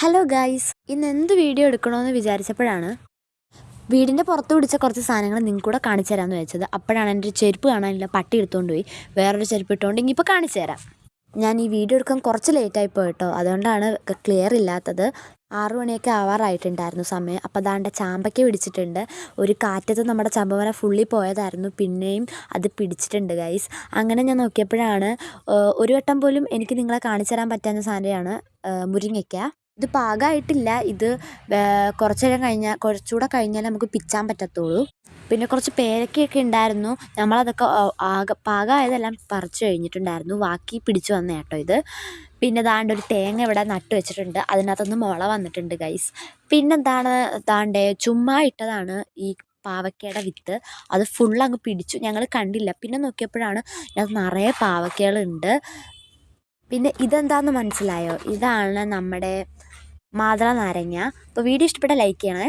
Hello guys, ഇന്ന് എന്ത് video എടുക്കണമെന്ന് വിചാരിച്ചപ്പോഴാണ് വീടിൻ്റെ പുറത്ത് പിടിച്ച കുറച്ച് സാധനങ്ങൾ നിങ്ങൾക്ക് കൂടെ കാണിച്ചു തരാമെന്ന് വെച്ചത്. അപ്പോഴാണ് എൻ്റെ ഒരു ചെരുപ്പ് കാണാനില്ല, പട്ടി എടുത്തുകൊണ്ട് പോയി. വേറൊരു ചെരുപ്പ് ഇട്ടുകൊണ്ട് ഇനിയിപ്പോൾ കാണിച്ചു തരാം. ഞാൻ ഈ വീഡിയോ എടുക്കാൻ കുറച്ച് ലേറ്റായി പോയിട്ടോ, അതുകൊണ്ടാണ് ക്ലിയർ ഇല്ലാത്തത്. 6 മണിയൊക്കെ ആവാറായിട്ടുണ്ടായിരുന്നു സമയം. അപ്പോൾ അതാണ്ട് ചാമ്പയ്ക്ക പിടിച്ചിട്ടുണ്ട്. ഒരു കാറ്റത്ത് നമ്മുടെ ചമ്പമര ഫുള്ളി പോയതായിരുന്നു, പിന്നെയും അത് പിടിച്ചിട്ടുണ്ട് ഗൈസ്. അങ്ങനെ ഞാൻ നോക്കിയപ്പോഴാണ് ഒരു വട്ടം പോലും എനിക്ക് നിങ്ങളെ കാണിച്ചു തരാൻ പറ്റാവുന്ന സാധനമാണ് മുരിങ്ങയ്ക്ക. ഇത് പാകമായിട്ടില്ല. ഇത് കുറച്ചുകൂടെ കഴിഞ്ഞാൽ നമുക്ക് പിച്ചാൻ പറ്റത്തുള്ളൂ. പിന്നെ കുറച്ച് പേരക്കയൊക്കെ ഉണ്ടായിരുന്നു. നമ്മളതൊക്കെ പാകമായതെല്ലാം പറിച്ചു കഴിഞ്ഞിട്ടുണ്ടായിരുന്നു. ബാക്കി പിടിച്ചു വന്ന കേട്ടോ ഇത്. പിന്നെ ഒരു തേങ്ങ ഇവിടെ നട്ടു വെച്ചിട്ടുണ്ട്. അതിനകത്തുനിന്ന് മുള വന്നിട്ടുണ്ട് ഗൈസ്. പിന്നെന്താണ് ചുമ്മാ ഇട്ടതാണ് ഈ പാവയ്ക്കയുടെ വിത്ത്. അത് ഫുള്ളങ്ങ് പിടിച്ചു, ഞങ്ങൾ കണ്ടില്ല. പിന്നെ നോക്കിയപ്പോഴാണ് അത് നിറയെ പാവയ്ക്കകളുണ്ട്. പിന്നെ ഇതെന്താണെന്ന് മനസ്സിലായോ? ഇതാണ് നമ്മുടെ മാതള നാരങ്ങ. അപ്പോൾ വീഡിയോ ഇഷ്ടപ്പെട്ടാൽ ലൈക്ക് ചെയ്യണേ.